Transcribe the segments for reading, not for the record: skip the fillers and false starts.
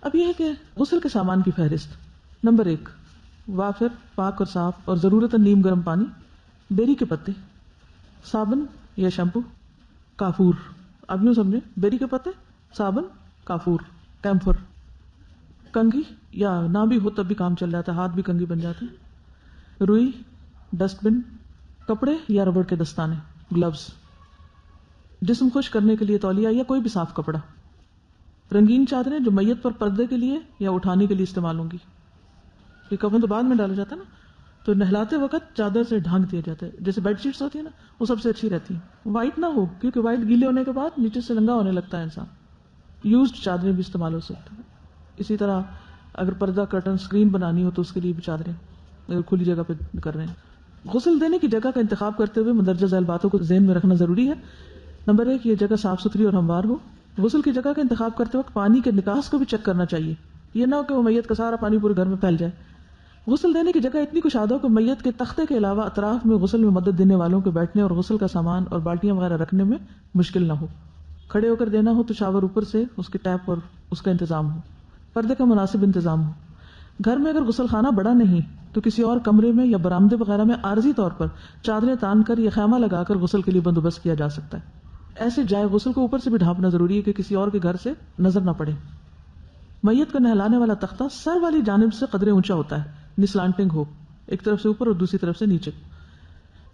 اب یہ ہے کہ غسل کے سامان کی فہرست: نمبر 1، وافر، پاک اور صاف اور ضرورتاً نیم گرم پانی، بیری کے پتے، صابن یا شیمپو، کافور. اب یوں سمجھیں، بیری کے پتے، صابن، کافور، کیمفر، کنگھی یا نہ بھی ہو تب بھی کام چل جاتا ہے، ہاتھ بھی کنگھی بن جاتے ہیں، روئی، ڈسٹ بن، کپڑے یا ربڑ کے دستانے، گلوز، جسم خشک کرنے کے لیے تولیہ یا کوئی بھی صاف کپڑا، رنگین چادریں جو میت پر پردے کے لیے یا اٹھانے کے لیے استعمال ہوں گی. یہ کفن تو بعد میں ڈالا جاتا ہے نا، تو نہلاتے وقت چادر سے ڈھانک دیا جاتا ہے. جیسے بیڈ شیٹس ہوتی ہیں نا، وہ سب سے اچھی رہتی ہیں. وائٹ نہ ہو، کیونکہ وائٹ گیلے ہونے کے بعد نیچے سے ننگا ہونے لگتا ہے انسان. یوزڈ چادریں بھی استعمال ہو سکتی ہیں. اسی طرح اگر پردہ، کرٹن، اسکرین بنانی ہو تو اس کے لیے بھی چادریں اگر کھلی جگہ پہ کر رہے ہیں. غسل دینے کی جگہ کا انتخاب کرتے ہوئے مندرجہ ذیل باتوں کو ذہن میں رکھنا ضروری ہے. نمبر 1، یہ جگہ صاف ستھری اور ہموار ہو. غسل کی جگہ کا انتخاب کرتے وقت پانی کے نکاس کو بھی چیک کرنا چاہیے. یہ نہ ہو کہ وہ میت کا سارا پانی پورے گھر میں پھیل جائے. غسل دینے کی جگہ اتنی کشادہ ہو کہ میت کے تختے کے علاوہ اطراف میں غسل میں مدد دینے والوں کے بیٹھنے اور غسل کا سامان اور بالٹیاں وغیرہ رکھنے میں مشکل نہ ہو. کھڑے ہو کر دینا ہو تو شاور اوپر سے اس کے ٹیپ اور اس کا انتظام ہو. پردے کا مناسب انتظام ہو. گھر میں اگر غسل خانہ بڑا نہیں تو کسی اور کمرے میں یا برآمدے وغیرہ میں عارضی طور پر چادریں تان کر یا خیمہ لگا کر غسل کے لیے بندوبست کیا جا سکتا ہے. ایسے جائے غسل کو اوپر سے بھی ڈھانپنا ضروری ہے کہ کسی اور کے گھر سے نظر نہ پڑے. میت کو نہلانے والا تختہ سر والی جانب سے قدرے اونچا ہوتا ہے، سلانٹنگ ہو، ایک طرف سے اوپر اور دوسری طرف سے نیچے،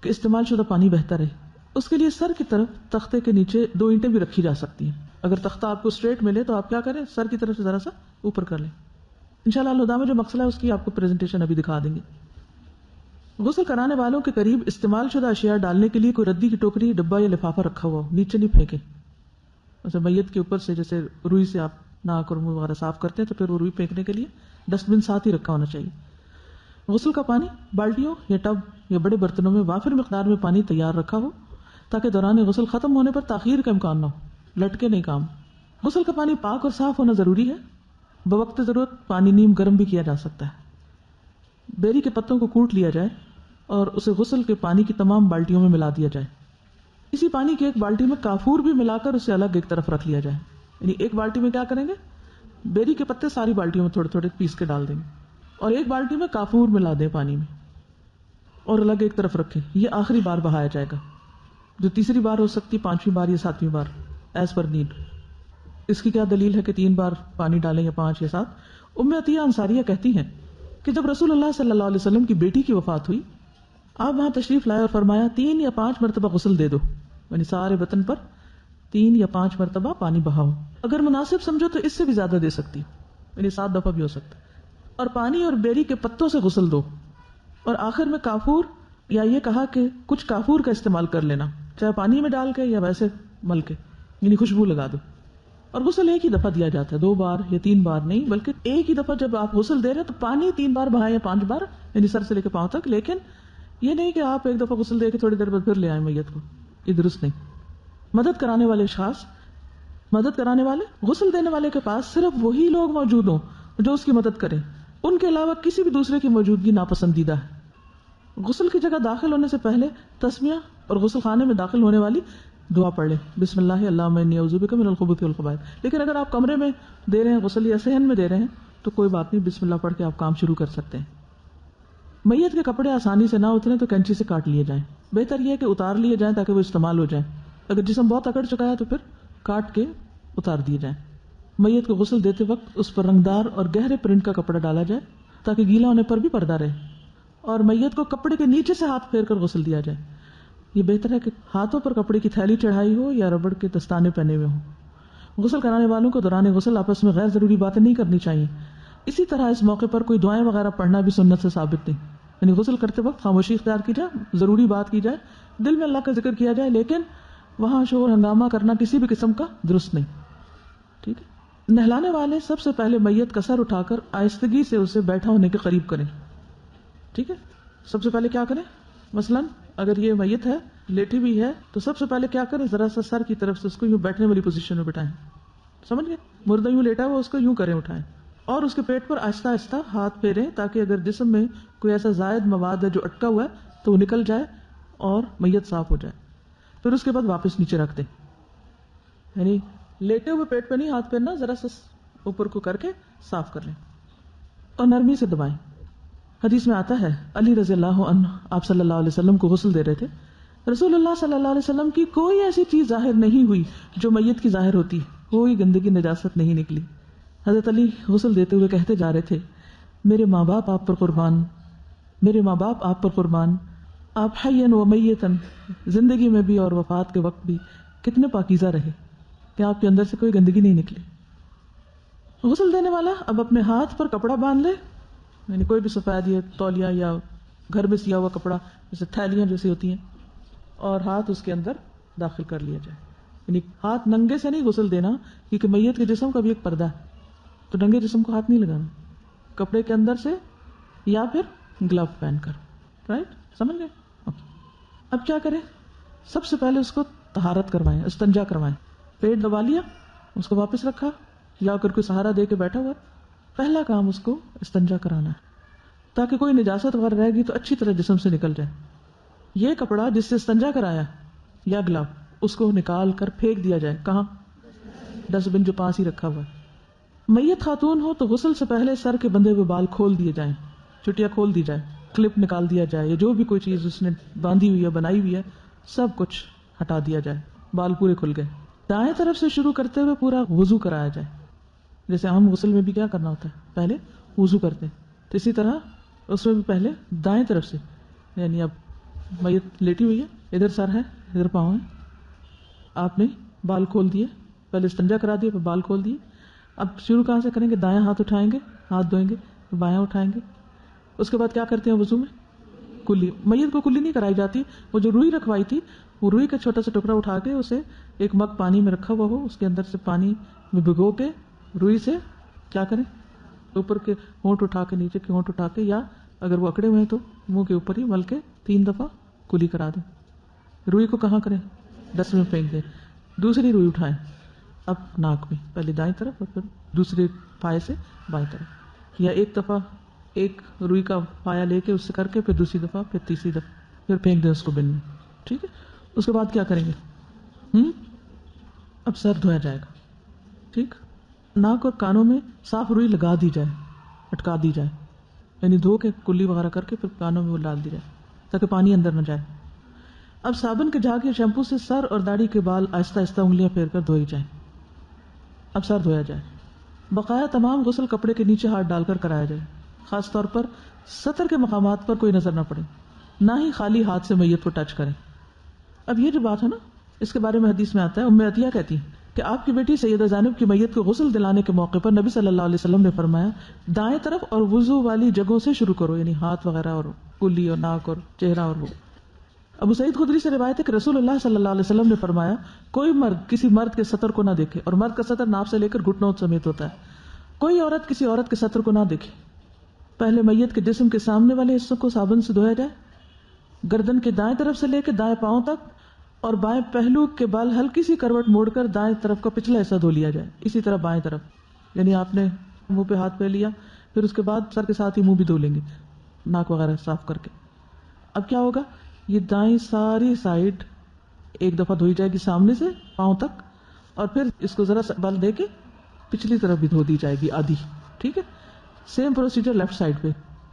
کہ استعمال شدہ پانی بہتر ہے. اس کے لیے سر کی طرف تختے کے نیچے 2 اینٹیں بھی رکھی جا سکتی ہیں. اگر تختہ آپ کو اسٹریٹ ملے تو آپ کیا کریں، سر کی طرف سے ذرا سا اوپر کر لیں. انشاءاللہ الہدا میں جو مسئلہ ہے اس کی آپ کو پریزنٹیشن ابھی دکھا دیں گے. غسل کرانے والوں کے قریب استعمال شدہ اشیاء ڈالنے کے لیے کوئی ردی کی ٹوکری، ڈبہ یا لفافہ رکھا ہوا ہو. نیچے نہیں پھینکیں. ویسے میت کے اوپر سے جیسے روئی سے آپ ناک اور منہ وغیرہ صاف کرتے ہیں تو پھر وہ روئی پھینکنے کے لیے ڈسٹ بن ساتھ ہی رکھا ہونا چاہیے. غسل کا پانی بالٹیوں یا ٹب یا بڑے برتنوں میں وافر مقدار میں پانی تیار رکھا ہو تاکہ دوران غسل ختم ہونے پر تاخیر کا امکان نہ ہو. لٹکے نہیں کام. غسل کا پانی پاک اور صاف ہونا ضروری ہے. بوقت ضرورت پانی نیم گرم بھی کیا جا سکتا ہے. بیری کے پتوں کو کوٹ لیا جائے اور اسے غسل کے پانی کی تمام بالٹیوں میں ملا دیا جائے. اسی پانی کی ایک بالٹی میں کافور بھی ملا کر اسے الگ ایک طرف رکھ لیا جائے. یعنی ایک بالٹی میں کیا کریں گے، بیری کے پتے ساری بالٹیوں میں تھوڑے تھوڑے پیس کے ڈال دیں گے اور ایک بالٹی میں کافور ملا دیں پانی میں اور الگ ایک طرف رکھیں. یہ آخری بار بہایا جائے گا، جو تیسری بار ہو سکتی، 5ویں بار یا 7ویں بار، ایز پر نیڈ. اس کی کیا دلیل ہے کہ 3 بار پانی ڈالیں یا 5 یا 7؟ ام عطیہ انصاریہ کہتی ہیں کہ جب رسول اللہ صلی اللہ علیہ وسلم کی بیٹی کی وفات ہوئی، آپ وہاں تشریف لائے اور فرمایا 3 یا 5 مرتبہ غسل دے دو، یعنی سارے بدن پر 3 یا 5 مرتبہ پانی بہاؤ. اگر مناسب سمجھو تو اس سے بھی زیادہ دے سکتی، یعنی 7 دفعہ بھی ہو سکتا. اور پانی اور بیری کے پتوں سے غسل دو. اور آخر میں کافور، یا یہ کہا کہ کچھ کافور کا استعمال کر لینا، چاہے پانی میں ڈال کے یا ویسے مل کے، یعنی خوشبو لگا دو. اور غسل ایک ہی دفعہ دیا جاتا ہے، 2 بار یا 3 بار نہیں، بلکہ ایک ہی دفعہ. جب آپ غسل دے رہے ہیں تو پانی 3 بار بہائیں یا 5 بار، یعنی سر سے لے کے پاؤں تک. لیکن یہ نہیں کہ آپ ایک دفعہ غسل دے کے تھوڑی دیر بعد پھر لے آئیں میت کو، یہ درست نہیں. مدد کرانے والے اشخاص، مدد کرانے والے، غسل دینے والے کے پاس صرف وہی لوگ موجود ہوں جو اس کی مدد کریں. ان کے علاوہ کسی بھی دوسرے کی موجودگی ناپسندیدہ ہے. غسل کی جگہ داخل ہونے سے پہلے تسمیہ اور غسل خانے میں داخل ہونے والی دعا پڑھ لیں، بسم اللہ اللہم انی اعوذ بک من الخبث والخبائث. لیکن اگر آپ کمرے میں دے رہے ہیں غسل یا صحن میں دے رہے ہیں تو کوئی بات نہیں، بسم اللہ پڑھ کے آپ کام شروع کر سکتے ہیں. میت کے کپڑے آسانی سے نہ اتریں تو کینچی سے کاٹ لیے جائیں. بہتر یہ ہے کہ اتار لیے جائیں تاکہ وہ استعمال ہو جائیں. اگر جسم بہت اکڑ چکا ہے تو پھر کاٹ کے اتار دیے جائیں. میت کو غسل دیتے وقت اس پر رنگدار اور گہرے پرنٹ کا کپڑا ڈالا جائے تاکہ گیلا ہونے پر بھی پردہ رہے. اور میت کو کپڑے کے نیچے سے ہاتھ پھیر کر غسل دیا جائے. یہ بہتر ہے کہ ہاتھوں پر کپڑے کی تھیلی چڑھائی ہو یا ربڑ کے دستانے پہنے ہوئے ہوں. غسل کرانے والوں کو دوران غسل آپس میں غیر ضروری باتیں نہیں کرنی چاہیے. اسی طرح اس موقع پر کوئی دعائیں وغیرہ پڑھنا بھی سنت سے ثابت نہیں. یعنی غسل کرتے وقت خاموشی اختیار کی جائے، ضروری بات کی جائے، دل میں اللہ کا ذکر کیا جائے، لیکن وہاں شور ہنگامہ کرنا کسی بھی قسم کا درست نہیں. ٹھیک ہے. نہلانے والے سب سے پہلے میت کا سر اٹھا کر آہستگی سے اسے بیٹھا ہونے کے قریب کریں. ٹھیک ہے. سب سے پہلے کیا کریں؟ مثلا اگر یہ میت ہے، لیٹی بھی ہے، تو سب سے پہلے کیا کریں؟ ذرا سا سر کی طرف سے اس کو یوں بیٹھنے والی پوزیشن میں بٹھائیں. سمجھ گئے؟ مردہ یوں لیٹا ہوا اس کو یوں کریں، اٹھائیں اور اس کے پیٹ پر آہستہ آہستہ ہاتھ پھیریں تاکہ اگر جسم میں کوئی ایسا زائد مواد ہے جو اٹکا ہوا ہے تو وہ نکل جائے اور میت صاف ہو جائے. پھر اس کے بعد واپس نیچے رکھ دیں. یعنی لیٹے ہوئے پیٹ پہ نہیں ہاتھ پھیرنا، ذرا سا اوپر کو کر کے صاف کر لیں اور نرمی سے دبائیں. حدیث میں آتا ہے علی رضی اللہ عنہ آپ صلی اللہ علیہ وسلم کو غسل دے رہے تھے. رسول اللہ صلی اللہ علیہ وسلم کی کوئی ایسی چیز ظاہر نہیں ہوئی جو میت کی ظاہر ہوتی، کوئی گندگی نجاست نہیں نکلی. حضرت علی غسل دیتے ہوئے کہتے جا رہے تھے میرے ماں باپ آپ پر قربان، میرے ماں باپ آپ پر قربان، آپ حیاً و میتاً، زندگی میں بھی اور وفات کے وقت بھی کتنے پاکیزہ رہے کہ آپ کے اندر سے کوئی گندگی نہیں نکلی. غسل دینے والا اب اپنے ہاتھ پر کپڑا باندھ لے، یعنی کوئی بھی سفید یا تولیہ یا گھر میں سیا ہوا کپڑا جیسے تھیلیاں جیسی ہوتی ہیں، اور ہاتھ اس کے اندر داخل کر لیا جائے. یعنی ہاتھ ننگے سے نہیں غسل دینا، کیونکہ میت کے جسم کا بھی ایک پردہ ہے، تو ننگے جسم کو ہاتھ نہیں لگانا، کپڑے کے اندر سے یا پھر گلو پہن کر. رائٹ، سمجھ گئے؟ اب کیا کریں؟ سب سے پہلے اس کو طہارت کروائیں، استنجا کروائیں. پیٹ دبا لیا، اس کو واپس رکھا، یا اگر کوئی سہارا دے کے بیٹھا ہوا، پہلا کام اس کو استنجا کرانا ہے تاکہ کوئی نجاست وغیرہ رہے گی تو اچھی طرح جسم سے نکل جائے. یہ کپڑا جس سے استنجا کرایا یا گلو، اس کو نکال کر پھینک دیا جائے. کہاں؟ ڈسٹ بن جو پاس ہی رکھا ہوا ہے. میت خاتون ہو تو غسل سے پہلے سر کے بندھے ہوئے بال کھول دیے جائیں، چٹیا کھول دی جائے، کلپ نکال دیا جائے، یا جو بھی کوئی چیز اس نے باندھی ہوئی ہے بنائی ہوئی ہے سب کچھ ہٹا دیا جائے. بال پورے کھل گئے. دائیں طرف سے شروع کرتے ہوئے پورا وضو کرایا جائے. جیسے ہم غسل میں بھی کیا کرنا ہوتا ہے، پہلے وضو کرتے ہیں، تو اسی طرح اس میں بھی پہلے دائیں طرف سے، یعنی اب میت لیٹی ہوئی ہے، ادھر سر ہے ادھر پاؤں ہے، آپ نے بال کھول دیے، پہلے استنجا کرا دیا پھر بال کھول دیے. اب شروع کہاں سے کریں گے؟ دائیں ہاتھ اٹھائیں گے، ہاتھ دھوئیں گے، بایاں اٹھائیں گے. اس کے بعد کیا کرتے ہیں وضو میں؟ کلی. میت کو کلی نہیں کرائی جاتی، وہ جو روئی رکھوائی تھی وہ روئی کا چھوٹا سا ٹکڑا اٹھا کے اسے ایک مگ پانی میں رکھا ہوا ہو، اس کے اندر سے پانی میں بھگو کے روئی سے کیا کریں، اوپر کے ہونٹ اٹھا کے نیچے کے ہونٹ اٹھا کے، یا اگر وہ اکڑے ہوئے ہیں تو منہ کے اوپر ہی مل کے 3 دفعہ کلی کرا دیں. روئی کو کہاں کریں؟ ڈسٹ میں پھینک دیں. دوسری روئی اٹھائیں اب ناک میں، پہلے دائیں طرف اور پھر دوسرے پائے سے بائیں طرف، یا ایک دفعہ ایک روئی کا پایا لے کے اس سے کر کے پھر دوسری دفعہ پھر تیسری دفعہ پھر پھینک دیں اس کو بن میں. ٹھیک ہے. اس کے بعد کیا کریں گے؟ اب سر دھویا جائے گا. ٹھیک. ناک اور کانوں میں صاف روئی لگا دی جائے، اٹکا دی جائے، یعنی دھو کے کلی وغیرہ کر کے پھر کانوں میں وہ ڈال دی جائے تاکہ پانی اندر نہ جائے. اب صابن کے جھاگ یا شیمپو سے سر اور داڑھی کے بال آہستہ آہستہ انگلیاں پھیر کر دھوئی جائیں. اب سر دھویا جائے. بقایا تمام غسل کپڑے کے نیچے ہاتھ ڈال کر کرایا جائے، خاص طور پر سطر کے مقامات پر کوئی نظر نہ پڑے، نہ ہی خالی ہاتھ سے میت کو ٹچ کریں. اب یہ جو بات ہے نا، اس کے بارے میں حدیث میں آتا ہے، ام عطیہ کہتی کہ آپ کی بیٹی سیدہ زینب کی میت کو غسل دلانے کے موقع پر نبی صلی اللہ علیہ وسلم نے فرمایا دائیں طرف اور وضو والی جگہوں سے شروع کرو، یعنی ہاتھ وغیرہ اور کلی اور ناک اور چہرہ اور وہ. ابو سعید خدری سے روایت ہے کہ رسول اللہ صلی اللہ علیہ وسلم نے فرمایا کوئی مرد کسی مرد کے سطر کو نہ دیکھے، اور مرد کا سطر ناف سے لے کر گھٹنوں سمیت ہوتا ہے. کوئی عورت کسی عورت کے سطر کو نہ دیکھے. پہلے میت کے جسم کے سامنے والے حصوں کو صابن سے دھویا جائے، گردن کے دائیں طرف سے لے کے دائیں پاؤں تک، اور بائیں پہلو کے بل ہلکی سی کروٹ موڑ کر دائیں طرف کا پچھلا حصہ دھو لیا جائے. اسی طرح بائیں طرف، یعنی آپ نے منہ پہ ہاتھ پہ لیا، پھر اس کے بعد سر کے ساتھ ہی منہ بھی دھو لیں گے، ناک وغیرہ صاف کر کے. اب کیا ہوگا؟ یہ دائیں ساری سائڈ ایک دفعہ دھوئی جائے گی سامنے سے پاؤں تک، اور پھر اس کو ذرا سا بل دے کے پچھلی طرف بھی دھو دی جائے گی آدھی. ٹھیک ہے. سیم پروسیجر لیفٹ سائڈ پہ،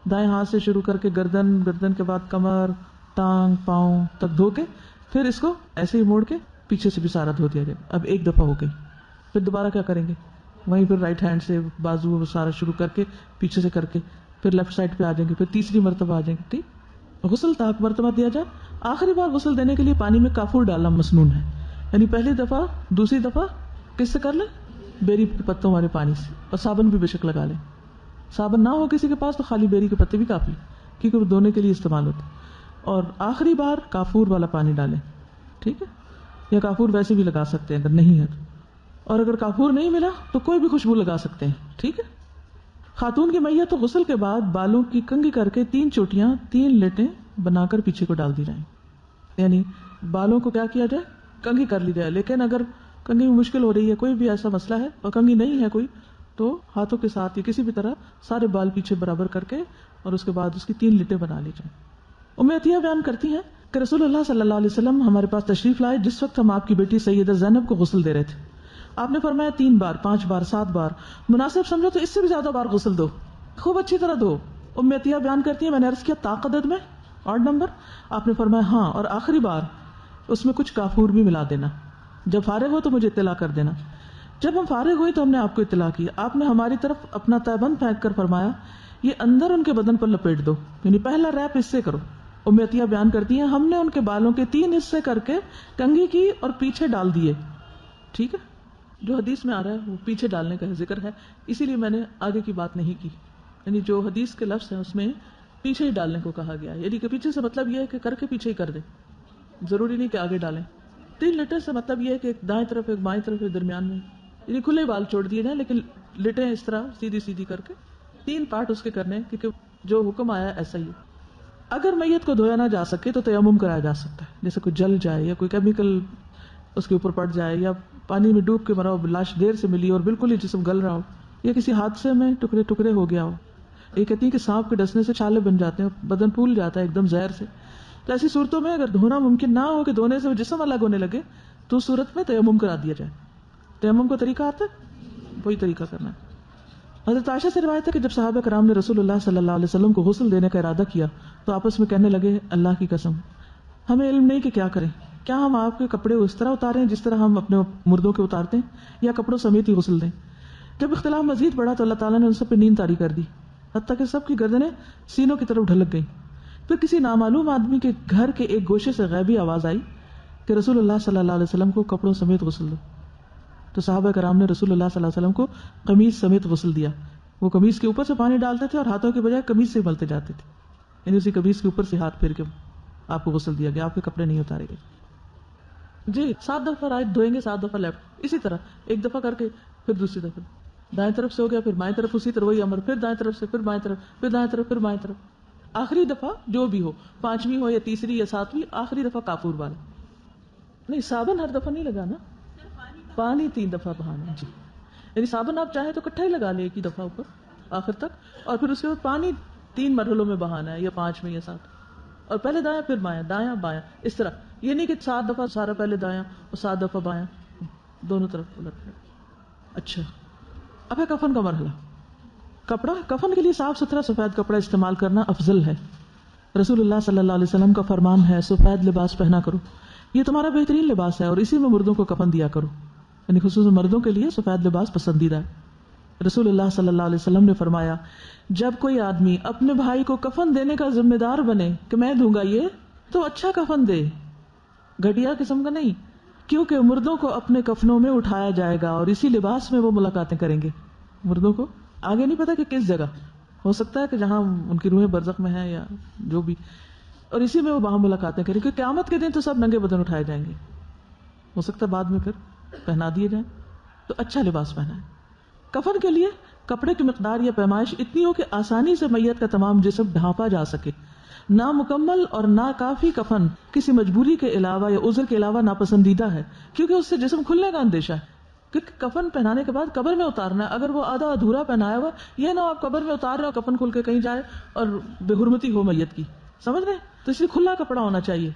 دائیں ہاتھ سے شروع کر کے گردن کے بعد کمر، ٹانگ، پاؤں تک دھو کے پھر اس کو ایسے ہی موڑ کے پیچھے سے بھی سارا دھو دیا جائے. اب ایک دفعہ ہو گئی. پھر دوبارہ کیا کریں گے؟ وہیں پھر رائٹ ہینڈ سے بازو سارا شروع کر کے پیچھے سے کر کے پھر لیفٹ سائڈ پہ آ جائیں گے، پھر تیسری مرتبہ آ جائیں گے. ٹھیک. غسل تاک مرتبہ دیا جائے. آخری بار غسل دینے کے لیے پانی میں کافور ڈالنا مسنون ہے، یعنی پہلی دفعہ دوسری دفعہ کس سے کر لیں؟ بیری کے پتوں والے پانی سے، اور صابن بھی بے شک لگا لیں. صابن نہ ہو کسی کے پاس تو خالی بیری کے پتے بھی کافی، کیونکہ وہ دھونے کے لیے استعمال ہوتے ہیں. اور آخری بار کافور والا پانی ڈالیں. ٹھیک ہے. یا کافور ویسے بھی لگا سکتے ہیں اگر نہیں ہے تو، اور اگر کافور نہیں ملا تو کوئی بھی خوشبو لگا سکتے ہیں. ٹھیک ہے. خاتون کی میت تو غسل کے بعد بالوں کی کنگھی کر کے 3 چوٹیاں 3 لٹیں بنا کر پیچھے کو ڈال دی جائیں، یعنی بالوں کو کیا کیا جائے؟ کنگھی کر لی جائے. لیکن اگر کنگھی میں مشکل ہو رہی ہے، کوئی بھی ایسا مسئلہ ہے اور کنگھی نہیں ہے کوئی، تو ہاتھوں کے ساتھ یا کسی بھی طرح سارے بال پیچھے برابر کر کے اور اس کے بعد اس کی 3 لٹیں بنا لی جائیں. ام عطیہ بیان کرتی ہیں کہ رسول اللہ صلی اللہ علیہ وسلم ہمارے پاس تشریف لائے جس وقت ہم آپ کی بیٹی سیدہ زینب کو غسل دے رہے تھے. آپ نے فرمایا 3 بار 5 بار 7 بار، مناسب سمجھو تو اس سے بھی زیادہ بار غسل دو، خوب اچھی طرح دو۔ ام عطیہ بیان کرتی ہے میں نے عرض کیا طاقت میں اور نمبر؟ آپ نے فرمایا ہاں، اور آخری بار اس میں کچھ کافور بھی ملا دینا، جب فارغ ہو تو مجھے اطلاع کر دینا۔ جب ہم فارغ ہوئے تو ہم نے آپ کو اطلاع کی، آپ نے ہماری طرف اپنا تہبند پھینک کر فرمایا یہ اندر ان کے بدن پر لپیٹ دو، یعنی پہلا ریپ اس سے کرو۔ ام عطیہ بیان کرتی ہیں ہم نے ان کے بالوں کے 3 حصے کر کے کنگھی کی اور پیچھے ڈال دیے۔ ٹھیک ہے، جو حدیث میں آ رہا ہے وہ پیچھے ڈالنے کا ذکر ہے، اسی لیے میں نے آگے کی بات نہیں کی، یعنی جو حدیث کے لفظ ہیں اس میں پیچھے ہی ڈالنے کو کہا گیا ہے، یعنی کہ پیچھے سے مطلب یہ ہے کہ کر کے پیچھے ہی کر دیں، ضروری نہیں کہ آگے ڈالیں۔ 3 لٹے سے مطلب یہ ہے کہ ایک دائیں طرف ایک بائیں طرف ایک درمیان میں، یعنی کھلے بال چھوڑ دیے جائیں لیکن لٹیں اس طرح سیدھی سیدھی کر کے 3 پارٹ اس کے کرنے ہیں، کیونکہ جو حکم آیا ایسا ہی ہے۔ اگر میت کو دھویا نہ جا سکے تو تیمم کرایا جا سکتا ہے، جیسے کوئی جل جائے یا کوئی کیمیکل اس کے اوپر پڑ جائے یا پانی میں ڈوب کے مرا ہو، لاش دیر سے ملی اور بالکل ہی جسم گل رہا ہو، یا کسی حادثے میں ٹکڑے ٹکڑے ہو گیا ہو۔ یہ کہتی ہے کہ سانپ کے ڈسنے سے چھالے بن جاتے ہیں، بدن پھول جاتا ہے ایک دم زہر سے، تو ایسی صورتوں میں اگر دھونا ممکن نہ ہو کہ دھونے سے جسم الگ ہونے لگے تو اس صورت میں تیمم کرا دیا جائے۔ تیمم کا طریقہ آتا ہے، وہی طریقہ کرنا ہے۔ حضرت عائشہ سے روایت ہے کہ جب صحابہ کرام نے رسول اللہ صلی اللہ علیہ وسلم کو غسل دینے کا ارادہ کیا تو آپس میں کہنے لگے اللہ کی قسم ہمیں علم نہیں کہ کیا کریں، کیا ہم آپ کے کپڑے اس طرح اتاریں جس طرح ہم اپنے مردوں کے اتارتے ہیں، یا کپڑوں سمیت ہی غسل دیں؟ جب اختلاف مزید بڑھا تو اللہ تعالیٰ نے ان سب پہ نیند طاری کر دی، حتیٰ کہ سب کی گردنیں سینوں کی طرف ڈھلک گئیں۔ پھر کسی نامعلوم آدمی کے گھر کے ایک گوشے سے غیبی آواز آئی کہ رسول اللہ صلی اللہ علیہ وسلم کو کپڑوں سمیت غسل دو، تو صحابہ کرام نے رسول اللہ صلی اللہ علیہ وسلم کو قمیص سمیت غسل دیا۔ وہ قمیص کے اوپر سے پانی ڈالتے تھے اور ہاتھوں کے بجائے قمیص سے ملتے جاتے تھے، یعنی اسی قمیص کے اوپر سے ہاتھ پھیر کے آپ کو غسل دیا گیا، آپ کے کپڑے نہیں اتارے گئے۔ جی 7 دفعہ رائٹ دھوئیں گے، 7 دفعہ لیفٹ، اسی طرح ایک دفعہ کر کے پھر دوسری دفعہ دائیں طرف سے ہو گیا، پھر بائیں طرف اسی طرح وہی امر، پھر دائیں طرف سے، پھر بائیں طرف، پھر دائیں طرف، پھر بائیں طرف، آخری دفعہ جو بھی ہو، 5ویں ہو یا تیسری یا 7ویں، آخری دفعہ کافور والا۔ نہیں صابن ہر دفعہ نہیں لگانا، پانی 3 دفعہ بہانا، جی یعنی صابن آپ چاہیں تو کٹھا ہی لگا لیں ایک ہی دفعہ اوپر آخر تک، اور پھر اس کے بعد پانی 3 مرحلوں میں بہانا ہے، یا 5 میں یا 7، اور پہلے دایاں پھر بایاں، دایاں بایاں، اس طرح، یہ نہیں کہ 7 دفعہ سارا پہلے دایاں اور 7 دفعہ بایاں، دونوں طرف الٹ۔ اچھا اب ہے کفن کا مرحلہ۔ کپڑا، کفن کے لیے صاف ستھرا سفید کپڑا استعمال کرنا افضل ہے۔ رسول اللہ صلی اللہ علیہ وسلم کا فرمان ہے سفید لباس پہنا کرو، یہ تمہارا بہترین لباس ہے، اور اسی میں مردوں کو کفن دیا کرو، یعنی خصوصاً مردوں کے لیے سفید لباس پسندیدہ ہے۔ رسول اللہ صلی اللہ علیہ وسلم نے فرمایا جب کوئی آدمی اپنے بھائی کو کفن دینے کا ذمہ دار بنے کہ میں دوں گا یہ، تو اچھا کفن دے، گھٹیا قسم کا نہیں، کیونکہ مردوں کو اپنے کفنوں میں اٹھایا جائے گا اور اسی لباس میں وہ ملاقاتیں کریں گے۔ مردوں کو آگے نہیں پتا کہ کس جگہ، ہو سکتا ہے کہ جہاں ان کی روحیں برزخ میں ہیں یا جو بھی، اور اسی میں وہ وہاں ملاقاتیں کریں، کیونکہ قیامت کے دن تو سب ننگے بدن اٹھائے جائیں گے، ہو سکتا ہے بعد میں پھر پہنا دیے جائیں، تو اچھا لباس پہنا ہے۔ کفن کے لیے کپڑے کی مقدار یا پیمائش اتنی ہو کہ آسانی سے میت کا تمام جسم ڈھانپا جا سکے۔ نامکمل اور ناکافی کفن کسی مجبوری کے علاوہ یا عذر کے علاوہ ناپسندیدہ ہے، کیونکہ اس سے جسم کھلنے کا اندیشہ ہے، کیونکہ کفن پہنانے کے بعد قبر میں اتارنا ہے، اگر وہ آدھا ادھورا پہنایا ہوا، یہ نہ آپ قبر میں اتار رہے ہو کفن کھل کے کہیں جائے اور بے حرمتی ہو میت کی، سمجھ رہے؟ تو اس لیے کھلا کپڑا ہونا چاہیے۔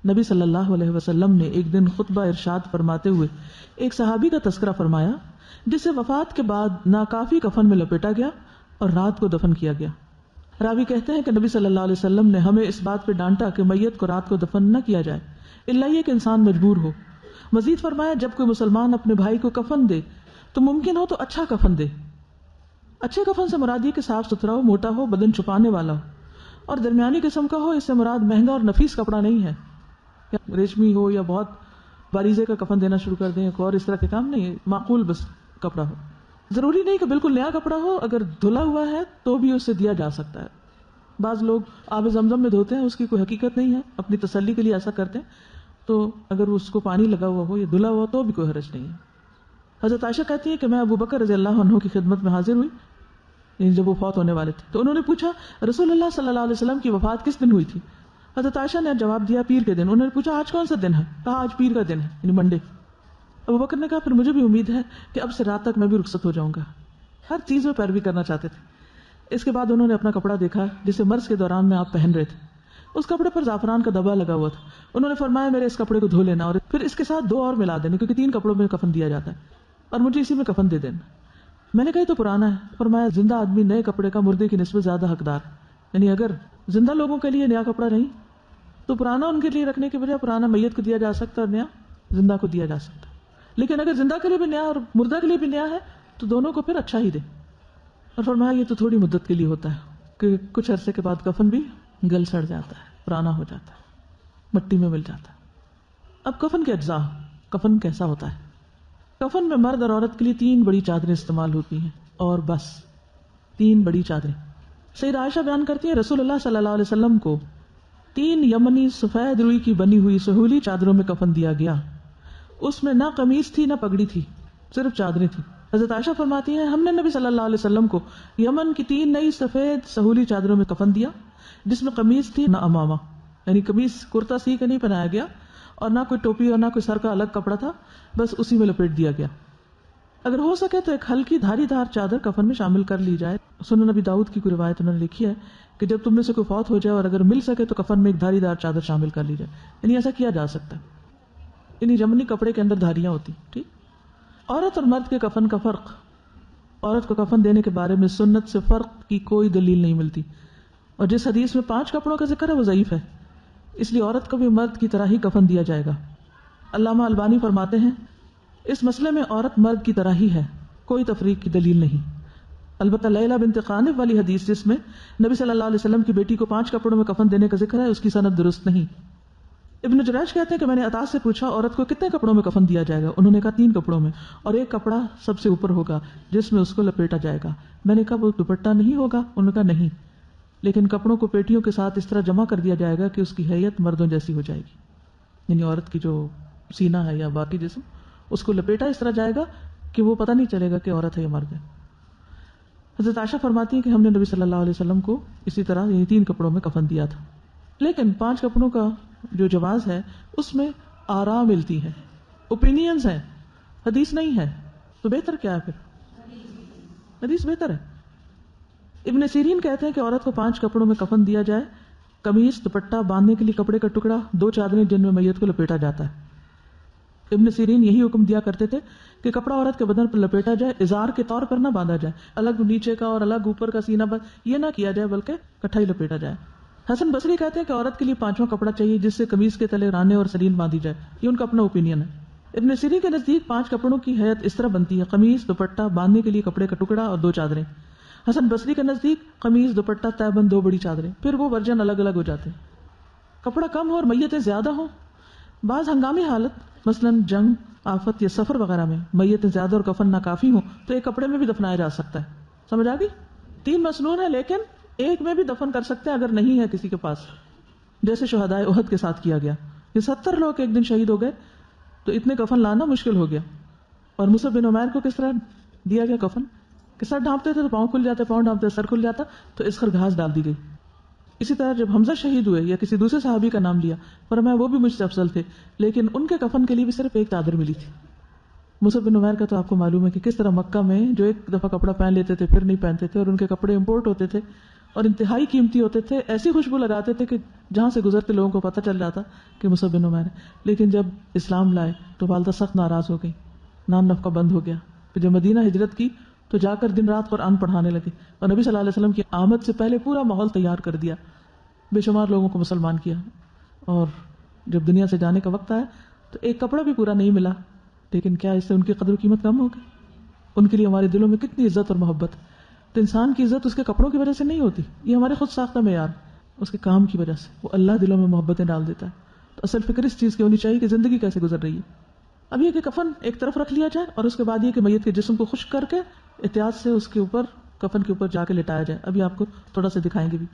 نبی صلی اللہ علیہ وسلم نے ایک دن خطبہ ارشاد فرماتے ہوئے ایک صحابی کا تذکرہ فرمایا جسے وفات کے بعد ناکافی کفن میں لپیٹا گیا اور رات کو دفن کیا گیا۔ راوی کہتے ہیں کہ نبی صلی اللہ علیہ وسلم نے ہمیں اس بات پہ ڈانٹا کہ میت کو رات کو دفن نہ کیا جائے الا یہ کہ انسان مجبور ہو۔ مزید فرمایا جب کوئی مسلمان اپنے بھائی کو کفن دے تو ممکن ہو تو اچھا کفن دے۔ اچھے کفن سے مراد یہ کہ صاف ستھرا ہو، موٹا ہو، بدن چھپانے والا ہو، اور درمیانی قسم کا ہو۔ اس سے مراد مہنگا اور نفیس کپڑا نہیں ہے، یا ریشمی ہو یا بہت باریزے کا کفن دینا شروع کر دیں اور اس طرح کے کام نہیں، معقول بس کپڑا ہو۔ ضروری نہیں کہ بالکل نیا کپڑا ہو، اگر دھلا ہوا ہے تو بھی اسے دیا جا سکتا ہے۔ بعض لوگ آب زمزم میں دھوتے ہیں، اس کی کوئی حقیقت نہیں ہے، اپنی تسلی کے لیے ایسا کرتے ہیں، تو اگر اس کو پانی لگا ہوا ہو یا دھلا ہوا تو بھی کوئی حرج نہیں ہے۔ حضرت عائشہ کہتی ہے کہ میں ابو بکر رضی اللہ عنہ کی خدمت میں حاضر ہوئی، یعنی جب وہ فوت ہونے والے تھے، تو انہوں نے پوچھا رسول اللہ صلی اللہ علیہ وسلم کی وفات کس دن ہوئی تھی؟ حضرت عائشہ نے جواب دیا پیر کے دن۔ انہوں نے پوچھا آج کون سا دن ہے؟ کہا آج پیر کا دن ہے، یعنی منڈے۔ ابو بکر نے کہا پھر مجھے بھی امید ہے کہ اب سے رات تک میں بھی رخصت ہو جاؤں گا۔ ہر چیز میں پیروی کرنا چاہتے تھے۔ اس کے بعد انہوں نے اپنا کپڑا دیکھا جسے مرض کے دوران میں آپ پہن رہے تھے۔ اس کپڑے پر زعفران کا دبا لگا ہوا تھا. انہوں نے فرمایا میرے اس کپڑے کو دھو لینا اور پھر اس کے ساتھ 2 اور ملا دینا, کیونکہ 3 کپڑوں میں کفن دیا جاتا ہے, اور مجھے اسی میں کفن دے دینا. میں نے کہا یہ تو پرانا ہے. فرمایا زندہ آدمی نئے کپڑے کا مردے کی نسبت زیادہ حقدار ہے. یعنی اگر زندہ لوگوں کے لیے نیا کپڑا نہیں تو پرانا ان کے لیے رکھنے کے بجائے پرانا میت کو دیا جا سکتا اور نیا زندہ کو دیا جا سکتا. لیکن اگر زندہ کے لیے بھی نیا اور مردہ کے لیے بھی نیا ہے تو دونوں کو پھر اچھا ہی دے. اور فرمایا یہ تو تھوڑی مدت کے لیے ہوتا ہے کہ کچھ عرصے کے بعد کفن بھی گل سڑ جاتا ہے, پرانا ہو جاتا ہے, مٹی میں مل جاتا ہے. اب کفن کے اجزاء, کفن کیسا ہوتا ہے؟ کفن میں مرد اور عورت کے لیے 3 بڑی چادریں استعمال ہوتی ہیں, اور بس 3 بڑی چادریں. سیدہ عائشہ بیان کرتی ہیں رسول اللہ صلی اللہ علیہ وسلم کو 3 یمنی سفید روئی کی بنی ہوئی سہولی چادروں میں کفن دیا گیا. اس میں نہ قمیص تھی نہ پگڑی تھی, صرف چادریں تھیں. حضرت عائشہ فرماتی ہیں ہم نے نبی صلی اللہ علیہ وسلم کو یمن کی 3 نئی سفید سہولی چادروں میں کفن دیا, جس میں قمیص تھی نہ امامہ, یعنی قمیص کرتا سی کا نہیں پہنایا گیا, اور نہ کوئی ٹوپی اور نہ کوئی سر کا الگ کپڑا تھا, بس اسی میں لپیٹ دیا گیا. اگر ہو سکے تو ایک ہلکی دھاری دھار چادر کفن میں شامل کر لی جائے. سنن نبی داؤد کی کوئی روایت انہوں نے لکھی ہے کہ جب تم میں سے کوئی فوت ہو جائے اور اگر مل سکے تو کفن میں ایک دھاری دار چادر شامل کر لی جائے. یعنی ایسا کیا جا سکتا ہے. یعنی جمنی کپڑے کے اندر دھاریاں ہوتی. ٹھیک. عورت اور مرد کے کفن کا فرق. عورت کو کفن دینے کے بارے میں سنت سے فرق کی کوئی دلیل نہیں ملتی, اور جس حدیث میں 5 کپڑوں کا ذکر ہے وہ ضعیف ہے, اس لیے عورت کو بھی مرد کی طرح ہی کفن دیا جائے گا. علامہ البانی فرماتے ہیں اس مسئلے میں عورت مرد کی طرح ہی ہے, کوئی تفریق کی دلیل نہیں. البتہ لیلہ بنت قانب والی حدیث جس میں نبی صلی اللہ علیہ وسلم کی بیٹی کو 5 کپڑوں میں کفن دینے کا ذکر ہے, اس کی سند درست نہیں. ابن جریج کہتے ہیں کہ میں نے عطا سے پوچھا عورت کو کتنے کپڑوں میں کفن دیا جائے گا؟ انہوں نے کہا 3 کپڑوں میں, اور ایک کپڑا سب سے اوپر ہوگا جس میں اس کو لپیٹا جائے گا. میں نے کہا وہ دوپٹہ نہیں ہوگا؟ انہوں نے کہا نہیں, لیکن کپڑوں کو پیٹیوں کے ساتھ اس طرح جمع کر دیا جائے گا کہ اس کی حیت مردوں جیسی ہو جائے گی. یعنی عورت کی جو سینہ ہے یا باقی جسم, اس کو لپیٹا اس طرح جائے گا کہ وہ پتہ نہیں چلے گا کہ عورت ہے یا مرد ہے. حضرت عائشہ فرماتی ہیں کہ ہم نے نبی صلی اللہ علیہ وسلم کو اسی طرح یعنی 3 کپڑوں میں کفن دیا تھا. لیکن 5 کپڑوں کا جو جواز ہے اس میں آراء ملتی ہے, اوپینینز ہیں, حدیث نہیں ہے. تو بہتر کیا ہے پھر؟ حدیث بہتر ہے. ابن سیرین کہتے ہیں کہ عورت کو 5 کپڑوں میں کفن دیا جائے, قمیص, دوپٹہ, باندھنے کے لیے کپڑے کا ٹکڑا, 2 چادریں جن میں میت کو لپیٹا جاتا ہے. ابن سیرین یہی حکم دیا کرتے تھے کہ کپڑا عورت کے بدن پر لپیٹا جائے, ازار کے طور پر نہ باندھا جائے, الگ نیچے کا اور الگ اوپر کا سینہ بند یہ نہ کیا جائے بلکہ اکٹھا ہی لپیٹا جائے. حسن بصری کہتے ہیں کہ عورت کے لیے 5واں کپڑا چاہیے جس سے قمیص کے تلے رانے اور سرین باندھی جائے. یہ ان کا اپنا اوپینین ہے. ابن سیرین کے نزدیک 5 کپڑوں کی حیت اس طرح بنتی ہے: قمیص, دوپٹہ, باندھنے کے لیے کپڑے کا ٹکڑا اور 2 چادریں. حسن بصری کے نزدیک قمیص, دوپٹہ, تہبند, 2 بڑی چادریں. پھر وہ ورژن الگ الگ ہو جاتے ہیں. کپڑا کم ہو اور میتیں زیادہ ہوں. بعض ہنگامی حالت مثلا جنگ, آفت یا سفر وغیرہ میں میتیں زیادہ اور کفن ناکافی ہوں تو ایک کپڑے میں بھی دفنایا جا سکتا ہے. سمجھ آ گئی؟ 3 مسنون ہے لیکن ایک میں بھی دفن کر سکتے ہیں اگر نہیں ہے کسی کے پاس, جیسے شہدائے احد کے ساتھ کیا گیا. یہ 70 لوگ ایک دن شہید ہو گئے تو اتنے کفن لانا مشکل ہو گیا. اور مصعب بن عمیر کو کس طرح دیا گیا کفن کہ سر ڈھانپتے تھے تو پاؤں کھل جاتے, پاؤں ڈھانپتے سر کھل جاتا, تو اسخر گھاس ڈال دی گئی. اسی طرح جب حمزہ شہید ہوئے یا کسی دوسرے صحابی کا نام لیا فرمایا وہ بھی مجھ سے افضل تھے, لیکن ان کے کفن کے لیے بھی صرف ایک چادر ملی تھی. مصعب بن عمیر کا تو آپ کو معلوم ہے کہ کس طرح مکہ میں جو ایک دفعہ کپڑا پہن لیتے تھے پھر نہیں پہنتے تھے, اور ان کے کپڑے امپورٹ ہوتے تھے اور انتہائی قیمتی ہوتے تھے, ایسی خوشبو لگاتے تھے کہ جہاں سے گزرتے لوگوں کو پتہ چل جاتا کہ مصعب بن عمیر ہے. لیکن جب اسلام لائے تو والدہ سخت ناراض ہو گئی, نان نفقہ بند ہو گیا. پھر جب مدینہ ہجرت کی تو جا کر دن رات قرآن پڑھانے لگے, اور نبی صلی اللہ علیہ وسلم کی آمد سے پہلے پورا ماحول تیار کر دیا, بے شمار لوگوں کو مسلمان کیا. اور جب دنیا سے جانے کا وقت آیا تو ایک کپڑا بھی پورا نہیں ملا, لیکن کیا اس سے ان کی قدر و قیمت کم ہو گئی؟ ان کے لیے ہمارے دلوں میں کتنی عزت اور محبت. تو انسان کی عزت اس کے کپڑوں کی وجہ سے نہیں ہوتی, یہ ہمارے خود ساختہ معیار, اس کے کام کی وجہ سے وہ اللہ دلوں میں محبتیں ڈال دیتا ہے. تو اصل فکر اس چیز کی ہونی چاہیے کہ زندگی کیسے گزر رہی ہے. اب یہ کہ کفن ایک طرف رکھ لیا جائے, اور اس کے بعد یہ کہ میت کے جسم کو خشک کر کے احتیاط سے اس کے اوپر کفن کے اوپر جا کے لٹایا جائے. ابھی آپ کو تھوڑا سا دکھائیں گے بھی.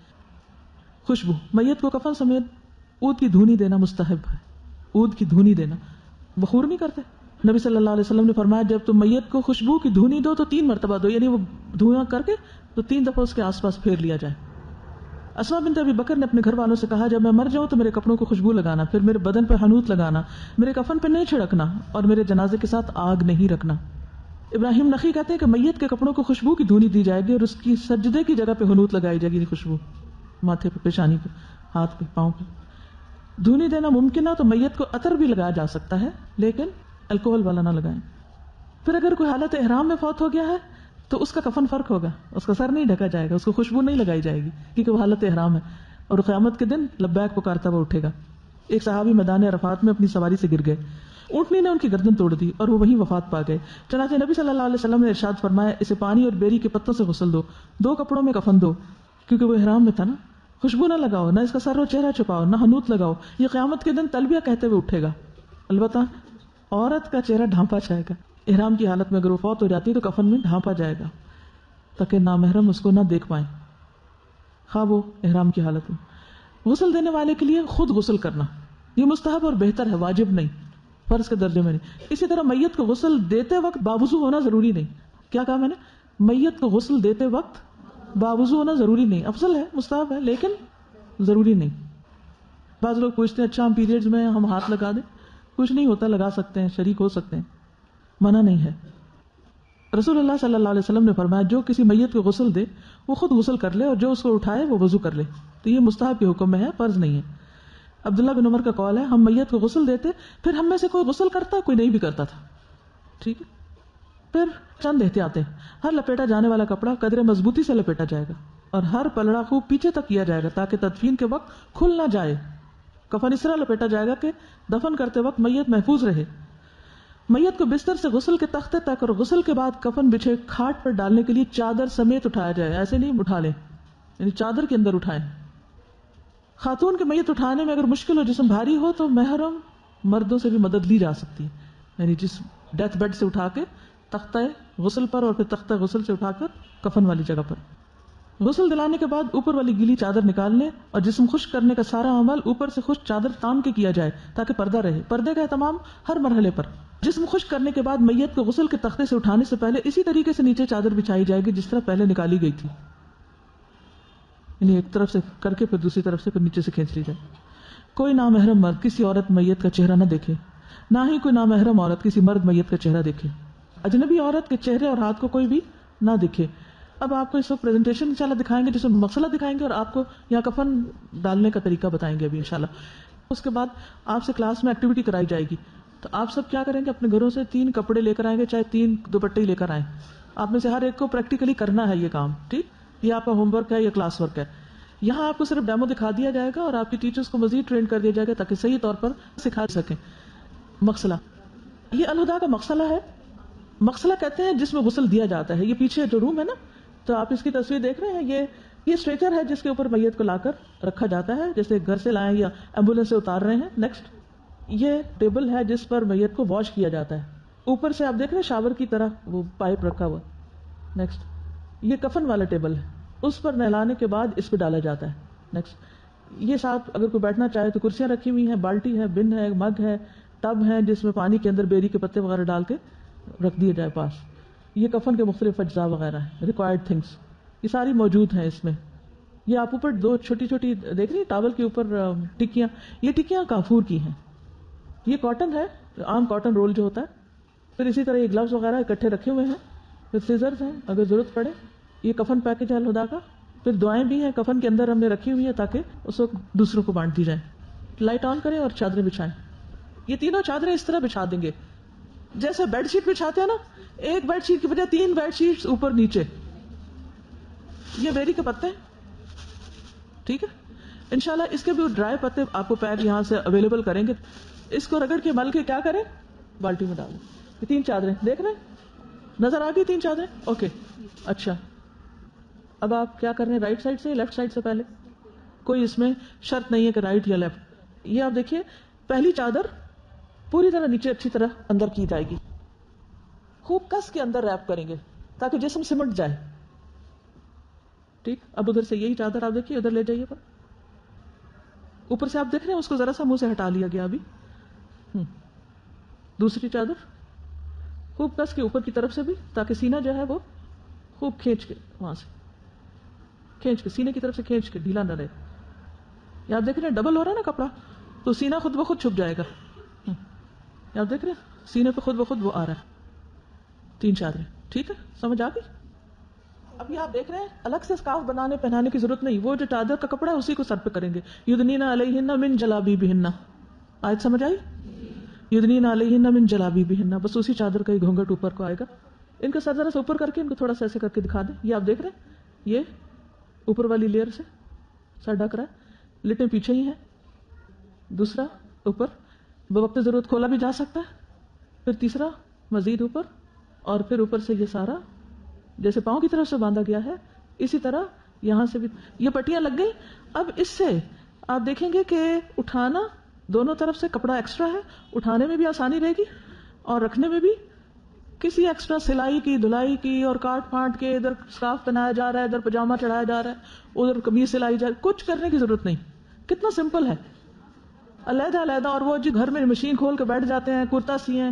خوشبو, میت کو کفن سمیت اود کی دھونی دینا مستحب ہے. اود کی دھونی دینا, بخور نہیں کرتے. نبی صلی اللہ علیہ وسلم نے فرمایا جب تم میت کو خوشبو کی دھونی دو تو 3 مرتبہ دو, یعنی وہ دھواں کر کے تو 3 دفعہ اس کے آس پاس پھیر لیا جائے. اسماء بنت ابی بکر نے اپنے گھر والوں سے کہا جب میں مر جاؤں تو میرے کپڑوں کو خوشبو لگانا, پھر میرے بدن پہ حنوط لگانا, میرے کفن پہ نہیں چھڑکنا, اور میرے جنازے کے ساتھ آگ نہیں رکھنا. ابراہیم نخعی کہتے ہیں کہ میت کے کپڑوں کو خوشبو کی دھونی دی جائے گی اور اس کی سجدے کی جگہ پہ حنوط لگائی جائے گی, خوشبو ماتھے پہ, پیشانی پہ, ہاتھ پہ پاؤں پہ. دھونی دینا ممکن ہے تو میت کو عطر بھی لگایا جا سکتا ہے لیکن الکوہل والا نہ لگائیں. پھر اگر کوئی حالت احرام میں فوت ہو گیا ہے تو اس کا کفن فرق ہوگا, اس کا سر نہیں ڈھکا جائے گا, اس کو خوشبو نہیں لگائی جائے گی کیونکہ وہ حالت احرام ہے, اور قیامت کے دن لبیک پکارتا ہوا اٹھے گا. ایک صحابی میدان عرفات میں اپنی سواری سے گر گئے, اونٹنی نے ان کی گردن توڑ دی اور وہ وہیں وفات پا گئے. چنانچہ نبی صلی اللہ علیہ وسلم نے ارشاد فرمایا, اسے پانی اور بیری کے پتوں سے غسل دو, 2 کپڑوں میں کفن دو, کیونکہ وہ احرام میں تھا نا. خوشبو نہ لگاؤ, نہ اس کا سر و چہرہ چھپاؤ, نہ حنوط لگاؤ. یہ قیامت کے دن تلبیہ کہتے ہوئے اٹھے گا. البتہ عورت کا چہرہ ڈھانپا جائے گا. احرام کی حالت میں اگر وہ فوت ہو جاتی ہے تو کفن میں ڈھانپا جائے گا تاکہ نامحرم اس کو نہ دیکھ پائیں, خواہ وہ احرام کی حالت میں. غسل دینے والے کے لیے خود غسل کرنا یہ مستحب اور بہتر ہے, واجب نہیں, فرض کے درجے میں نہیں. اسی طرح میت کو غسل دیتے وقت باوضو ہونا ضروری نہیں. کیا کہا میں نے؟ میت کو غسل دیتے وقت باوضو ہونا ضروری نہیں. افضل ہے, مستحب ہے, لیکن ضروری نہیں. بعض لوگ پوچھتے ہیں اچھا ہم پیریڈز میں ہم ہاتھ لگا دیں, کچھ نہیں ہوتا, لگا سکتے ہیں, شریک ہو سکتے ہیں, منع نہیں ہے. رسول اللہ صلی اللہ علیہ وسلم نے فرمایا جو کسی میت کو غسل دے وہ خود غسل کر لے, اور جو اس کو اٹھائے وہ وضو کر لے. تو یہ مستحب کے حکم میں ہے, فرض نہیں ہے. عبداللہ بن عمر کا قول ہے, ہم میت کو غسل دیتے, پھر ہم میں سے کوئی غسل کرتا, کوئی نہیں بھی کرتا تھا. ٹھیک ہے. پھر چند احتیاطیں, ہر لپیٹا جانے والا کپڑا قدر مضبوطی سے لپیٹا جائے گا, اور ہر پلڑا خوب پیچھے تک کیا جائے گا تاکہ تدفین کے وقت کھل نہ جائے. کفن اس طرح لپیٹا جائے گا کہ دفن کرتے وقت میت محفوظ رہے. میت کو بستر سے غسل کے تختے تک اور غسل کے بعد کفن بچھے کھاٹ پر ڈالنے کے لیے چادر سمیت اٹھایا جائے. ایسے نہیں اٹھا لیں, یعنی چادر کے اندر اٹھائیں. خاتون کے میت اٹھانے میں اگر مشکل ہو, جسم بھاری ہو, تو محرم مردوں سے بھی مدد لی جا سکتی ہے. یعنی جس ڈیتھ بیڈ سے اٹھا کے تختہ غسل پر, اور پھر تختہ غسل سے اٹھا کر کفن والی جگہ پر. غسل دلانے کے بعد اوپر والی گیلی چادر نکال لیں, اور جسم خشک کرنے کا سارا عمل اوپر سے خشک چادر تان کے کیا جائے تاکہ پردہ رہے. پردے کا اہتمام ہر مرحلے پر. جسم خشک کرنے کے بعد میت کو غسل کے تختے سے اٹھانے سے پہلے اسی طریقے سے نیچے چادر بچھائی جائے گی جس طرح پہلے نکالی گئی تھی. یعنی ایک طرف سے کر کے پھر دوسری طرف سے پھر نیچے سے کھینچ لی جائے. کوئی نامحرم مرد کسی عورت میت کا چہرہ نہ دیکھے, نہ ہی کوئی نامحرم عورت کسی مرد میت کا چہرہ دیکھے. اجنبی عورت کے چہرے اور ہاتھ کو کوئی بھی نہ دکھے. اب آپ کو اس وقت پریزنٹیشن انشاءاللہ دکھائیں گے جس میں مسئلہ دکھائیں گے, اور آپ کو یہاں کفن ڈالنے کا طریقہ بتائیں گے ابھی انشاءاللہ. اس کے بعد آپ سے کلاس میں ایکٹیویٹی کرائی جائے گی. تو آپ سب کیا کریں گے, اپنے گھروں سے 3 کپڑے لے کر آئیں گے, چاہے 3 دوپٹے ہی لے کر آئیں. آپ میں سے ہر ایک کو پریکٹیکلی کرنا ہے یہ کام. ٹھیک, یہ آپ کا ہوم ورک ہے یا کلاس ورک ہے. یہاں آپ کو صرف ڈیمو دکھا دیا جائے گا اور آپ کی ٹیچرز کو مزید ٹرین کر دیا جائے گا تاکہ صحیح طور پر سکھا سکیں. مسئلہ, یہ الہدا کا مسئلہ ہے. مسئلہ کہتے ہیں جس میں غسل دیا جاتا ہے. یہ پیچھے جو روم ہے نا, تو آپ اس کی تصویر دیکھ رہے ہیں, یہ اسٹریچر ہے جس کے اوپر میت کو لا کر رکھا جاتا ہے, جیسے گھر سے لائیں یا ایمبولینس سے اتار رہے ہیں. نیکسٹ, یہ ٹیبل ہے جس پر میت کو واش کیا جاتا ہے. اوپر سے آپ دیکھ رہے ہیں شاور کی طرح وہ پائپ رکھا ہوا. نیکسٹ, یہ کفن والا ٹیبل ہے, اس پر نہلانے کے بعد اس پہ ڈالا جاتا ہے. نیکسٹ, یہ ساتھ اگر کوئی بیٹھنا چاہے تو کرسیاں رکھی ہوئی ہیں, بالٹی ہے, بن ہے, مگ ہے, ٹب ہے جس میں پانی کے اندر بیری کے پتے وغیرہ ڈال کے رکھ دیے جائے پاس. یہ کفن کے مختلف اجزاء وغیرہ ہیں, ریکوائرڈ تھنگس, یہ ساری موجود ہیں اس میں. یہ آپ اوپر 2 چھوٹی چھوٹی دیکھ رہی ہیں ٹاول کے اوپر ٹکیاں, یہ ٹکیاں کافور کی ہیں. یہ کاٹن ہے, عام کاٹن رول جو ہوتا ہے. پھر اسی طرح یہ گلوز وغیرہ اکٹھے رکھے ہوئے ہیں. پھر سیزرز ہیں اگر ضرورت پڑے. یہ کفن پیکج ہے الہدا کا. پھر دعائیں بھی ہیں کفن کے اندر ہم نے رکھی ہوئی ہیں تاکہ اس وقت دوسروں کو بانٹ دی جائیں. لائٹ آن کریں اور چادریں بچھائیں. یہ تینوں چادریں اس طرح بچھا دیں گے جیسے بیڈ شیٹ بچھاتے ہیں نا, ایک بیڈ شیٹ کی بجائے 3 بیڈ شیٹس اوپر نیچے. یہ بیری کے پتے, ٹھیک ہے. انشاءاللہ اس کے بھی ڈرائی پتے آپ کو پیک یہاں سے اویلیبل کریں گے. اس کو رگڑ کے مل کے کیا کریں, بالٹی میں ڈالیں. یہ 3 چادریں دیکھ رہے ہیں, نظر آ گئی 3 چادریں. اوکے, اچھا. اب آپ کیا کر رہے ہیں, رائٹ سائڈ سے لیفٹ سائڈ سے پہلے, کوئی اس میں شرط نہیں ہے کہ رائٹ یا لیفٹ. یہ آپ دیکھیے, پہلی چادر پوری طرح نیچے اچھی طرح اندر کی جائے گی, خوب کس کے اندر ریپ کریں گے تاکہ جسم سمٹ جائے. ٹھیک, اب ادھر سے یہی چادر آپ دیکھیے, ادھر لے جائیے پر. اوپر سے آپ دیکھ رہے ہیں اس کو ذرا سا منہ سے ہٹا لیا گیا ابھی. دوسری چادر خوب کس کے اوپر کی طرف سے بھی تاکہ سینہ جو ہے وہ خوب کھینچ کے, وہاں سے کھینچ کے سینے کی طرف سے کھینچ کے, ڈھیلا نہ رہے. یہ آپ دیکھ رہے ہیں ڈبل ہو رہا ہے نا کپڑا, تو سینہ خود بخود چھپ جائے گا. یہ آپ دیکھ رہے ہیں سینے پہ خود بخود وہ آ رہا ہے. 3 چادریں, ٹھیک ہے, سمجھ آ گئی. اب یہ آپ دیکھ رہے ہیں الگ سے اسکارف بنانے پہنانے کی ضرورت نہیں, وہ جو چادر کا کپڑا ہے اسی کو سر پہ کریں گے. یدنین علیہن من جلابیبہن, آیت سمجھ آئی؟ یدنین علیہن من جلابیبہن, بس اسی چادر کا ہی گھونگھٹ اوپر کو آئے گا. ان کا سر ذرا سے اوپر کر کے ان کو تھوڑا سا ایسے کر کے دکھا دیں. یہ آپ دیکھ رہے ہیں, یہ اوپر والی لیئر سے سر ڈھک رہا ہے, لٹیں پیچھے ہی ہیں. دوسرا اوپر, بوقت ضرورت کھولا بھی جا سکتا ہے. پھر تیسرا مزید اوپر, اور پھر اوپر سے یہ سارا جیسے پاؤں کی طرف سے باندھا گیا ہے اسی طرح یہاں سے بھی یہ پٹیاں لگ گئی. اب اس سے آپ دیکھیں گے کہ اٹھانا دونوں طرف سے کپڑا ایکسٹرا ہے, اٹھانے میں بھی آسانی رہے گی اور رکھنے میں بھی. کسی ایکسٹرا سلائی کی دھلائی کی اور کاٹ پھاٹ کے ادھر اسکارف پہنایا جا رہا ہے, ادھر پجامہ چڑھایا جا رہا ہے, ادھر قمیض سلائی جا رہی ہے, کچھ کرنے کی ضرورت نہیں. کتنا سمپل ہے, علیحدہ علیحدہ. اور وہ جو گھر میں مشین کھول کے بیٹھ جاتے ہیں, کرتا سیئیں,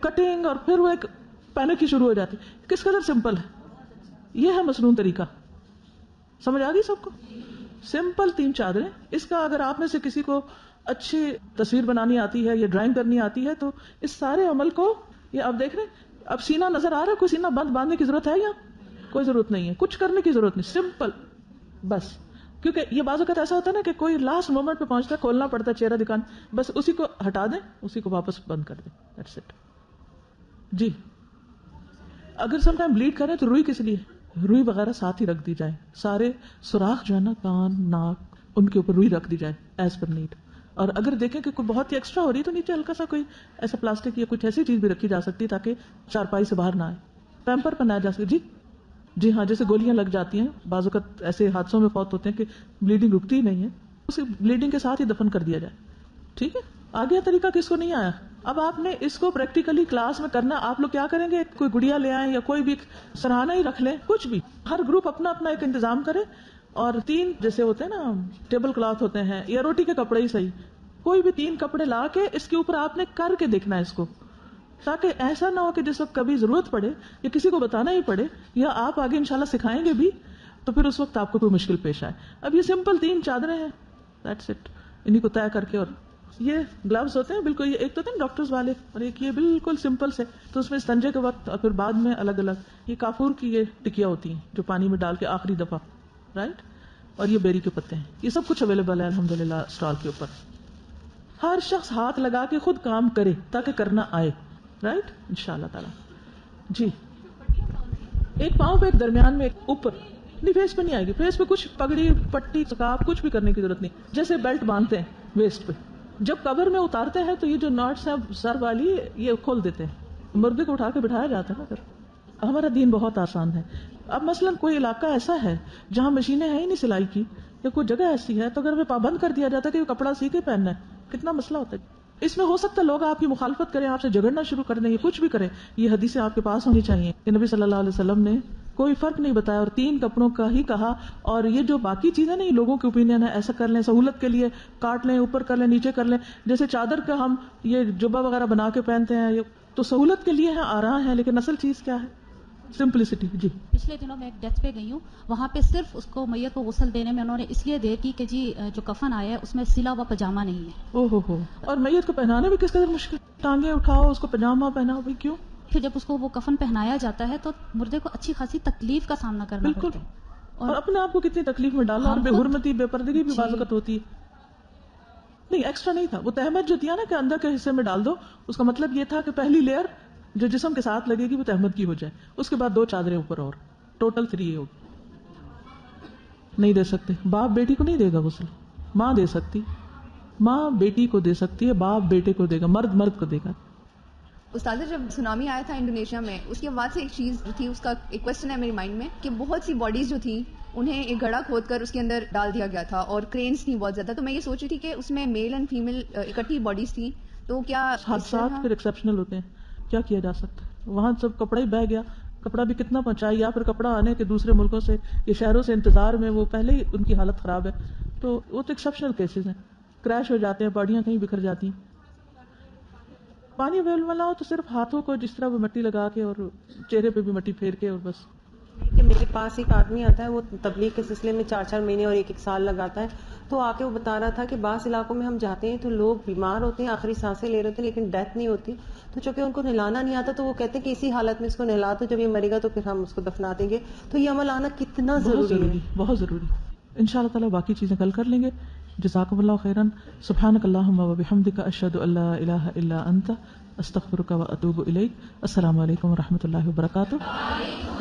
کٹنگ, اور پھر وہ ایک پینک کی شروع ہو جاتی. کس قدر سمپل ہے. یہ ہے مسنون طریقہ. سمجھ آ گئی سب کو؟ سمپل 3 چادریں. اس کا اگر آپ میں سے کسی کو اچھی تصویر بنانی آتی ہے یا ڈرائنگ کرنی آتی ہے تو اس سارے عمل کو, یہ آپ دیکھ رہے ہیں اب سینہ نظر آ رہا ہے, کوئی سینہ بند باندھنے کی ضرورت ہے یا کوئی ضرورت نہیں ہے, کچھ کرنے کی ضرورت نہیں, سمپل بس. کیونکہ یہ بعض اوقات ایسا ہوتا ہے نا کہ کوئی لاسٹ مومنٹ پہ پہنچتا ہے, کھولنا پڑتا ہے چہرہ دکھانا, بس اسی کو ہٹا دیں, اسی کو واپس بند کر دیں, دیٹس اٹ. جی اگر سم ٹائم بلیڈ کریں تو روئی کس لیے, روئی وغیرہ ساتھ ہی رکھ دی جائے. سارے سوراخ جو ہے نا, کان, ناک, ان کے اوپر روئی رکھ دی جائے ایز پر نیڈ. اور اگر دیکھیں کہ کوئی بہت ہی ایکسٹرا ہو رہی ہے تو نیچے ہلکا سا کوئی ایسا پلاسٹک یا کچھ ایسی چیز بھی رکھی جا سکتی ہے تاکہ چارپائی سے باہر نہ آئے. پیمپر پہنایا جا سکتا. جی ہاں, جیسے گولیاں لگ جاتی ہیں, بعض اوقات ایسے حادثوں میں فوت ہوتے ہیں کہ بلیڈنگ رکتی ہی نہیں ہے, اسے بلیڈنگ کے ساتھ ہی دفن کر دیا جائے. ٹھیک ہے, آگے طریقہ کس کو نہیں آیا. اب آپ نے اس کو پریکٹیکلی کلاس میں کرنا. آپ لوگ کیا کریں گے, کوئی گڑیا لے آئیں یا کوئی بھی سرہانہ ہی رکھ لیں, کچھ بھی, ہر گروپ اپنا اپنا ایک انتظام کرے. اور 3 جیسے ہوتے ہیں نا ٹیبل کلاتھ ہوتے ہیں یا روٹی کے کپڑے ہی صحیح, کوئی بھی 3 کپڑے لا کے اس کے اوپر آپ نے کر کے دیکھنا ہے اس کو, تاکہ ایسا نہ ہو کہ جس وقت کبھی ضرورت پڑے یا کسی کو بتانا ہی پڑے یا آپ آگے انشاءاللہ سکھائیں گے بھی تو پھر اس وقت آپ کو کوئی مشکل پیش آئے. اب یہ سمپل 3 چادریں ہیں, دیٹس اٹ. انہیں کو طے کر کے, اور یہ گلوز ہوتے ہیں بالکل, یہ ایک تو ہوتے ہیں ڈاکٹرز والے اور ایک یہ بالکل سمپل سے, تو اس میں استنجے کے وقت اور پھر بعد میں الگ الگ. یہ کافور کی یہ ٹکیاں ہوتی ہیں جو پانی میں ڈال کے آخری دفعہ, رائٹ. اور یہ بیری کے پتے ہیں. یہ سب کچھ اویلیبل ہے الحمدللہ اسٹال کے اوپر. ہر شخص ہاتھ لگا کے خود کام کرے تاکہ کرنا آئے, رائٹ, انشاءاللہ تعالی. جی ایک پاؤں پہ ایک درمیان میں ایک اوپر, نہیں فیس پہ نہیں آئے گی. فیس پہ کچھ پگڑی پٹی سکارف کچھ بھی کرنے کی ضرورت نہیں. جیسے بیلٹ باندھتے ہیں ویسٹ پہ, جب قبر میں اتارتے ہیں تو یہ جو ناٹس ہیں سر والی یہ کھول دیتے ہیں, مردے کو اٹھا کے بٹھایا جاتا ہے نا. پھر ہمارا دین بہت آسان ہے. اب مثلا کوئی علاقہ ایسا ہے جہاں مشینیں ہیں ہی نہیں سلائی کی, یا کوئی جگہ ایسی ہے تو اگر ہمیں پابند کر دیا جاتا ہے کہ وہ کپڑا سی کے پہننا ہے, کتنا مسئلہ ہوتا ہے. اس میں ہو سکتا ہے لوگ آپ کی مخالفت کریں, آپ سے جھگڑنا شروع کر دیں, یہ کچھ بھی کریں. یہ حدیثیں آپ کے پاس ہونی چاہیے کہ نبی صلی اللہ علیہ وسلم نے کوئی فرق نہیں بتایا اور 3 کپڑوں کا ہی کہا. اور یہ جو باقی چیزیں نہیں, لوگوں کے اوپینین ہے, ایسا کر لیں سہولت کے لیے, کاٹ لیں, اوپر کر لیں, نیچے کر لیں. جیسے چادر کا ہم یہ جبہ وغیرہ بنا کے پہنتے ہیں, یہ تو سہولت کے لیے ہے, آرام ہے, لیکن اصل چیز کیا ہے, سمپلسٹی. جی پچھلے دنوں میں ایک ڈیتھ پہ گئی ہوں, وہاں پہ صرف اس کو میت کو غسل دینے میں انہوں نے اس لیے دیر کی کہ جی جو کفن آیا ہے اس میں سلا ہوا پجامہ نہیں ہے. او ہو. اور میت کو پہنانے بھی کس قدر مشکل, ٹانگیں اٹھاؤ, اس کو پجامہ پہناؤ, بھائی کیوں. پھر جب اس کو وہ کفن پہنایا جاتا ہے تو مردے کو اچھی خاصی تکلیف کا سامنا کرنا بالکل پڑتا ہے, اور اپنے آپ کو کتنی تکلیف میں ڈالا, اور بے حرمتی بے پردگی بھی بعض اوقات ہوتی ہے. نہیں ایکسٹرا نہیں تھا, وہ تہمت جو تھی نا کہ اندر کے حصے میں ڈال دو, اس کا مطلب یہ تھا کہ پہلی لیئر جو جسم کے ساتھ لگے گی وہ تہمت کی ہو جائے, اس کے بعد 2 چادریں اوپر, اور ٹوٹل 3 ہوگی. نہیں دے سکتے, باپ بیٹی کو نہیں دے گا غسل, ماں دے سکتی, ماں بیٹی کو دے سکتی ہے, باپ بیٹے کو دے گا, مرد کو دے گا. استاذہ جب سونامی آیا تھا انڈونیشیا میں, اس کے بعد سے ایک چیز تھی, اس کا ایک کوشچن ہے میری مائنڈ میں کہ بہت سی باڈیز جو تھی انہیں ایک گڑھا کھود کر اس کے اندر ڈال دیا گیا تھا, اور کرینز تھی بہت زیادہ. تو میں یہ سوچ رہی تھی کہ اس میں میل اینڈ فیمیل اکٹھی باڈیز تھی, تو کیا حادثات پھر ایکسیپشنل ہوتے ہیں, کیا کیا جا سکتا ہے. وہاں سب کپڑا ہی بہ گیا, کپڑا بھی کتنا پہنچائے, یا پھر کپڑا آنے کے دوسرے ملکوں سے یا شہروں سے انتظار میں وہ پہلے ہی ان کی حالت خراب ہے, تو وہ تو ایکسیپشنل کیسز ہیں, کریش ہو جاتے ہیں, باڈیاں کہیں بکھر جاتی ہیں. پانی اویلیبل نہ ہو تو صرف ہاتھوں کو جس طرح وہ مٹی لگا کے اور چہرے پہ بھی مٹی پھیر کے اور بس کہ میرے پاس ایک آدمی آتا ہے، وہ تبلیغ کے سلسلے میں 4 مہینے اور 1 سال لگاتا ہے، تو آ کے وہ بتا رہا تھا کہ بعض علاقوں میں ہم جاتے ہیں تو لوگ بیمار ہوتے ہیں، آخری سانسیں لے رہے ہوتے ہیں، لیکن ڈیتھ نہیں ہوتی، تو چونکہ ان کو نہلانا نہیں آتا تو وہ کہتے ہیں کہ اسی حالت میں اس کو نہلا دو، جب یہ مرے گا تو پھر ہم اس کو دفنا دیں گے. تو یہ عمل آنا کتنا بہت ضروری ہے. بہت ضروری. انشاءاللہ تعالی باقی چیزیں کل کر لیں گے. جزاکم اللہ خیرن. سبحانک اللہم و بحمدک، اشہد ان لا الہ الا انت، استغفرک و اتوب الیک. السلام علیکم و رحمۃ اللہ وبرکاتہ.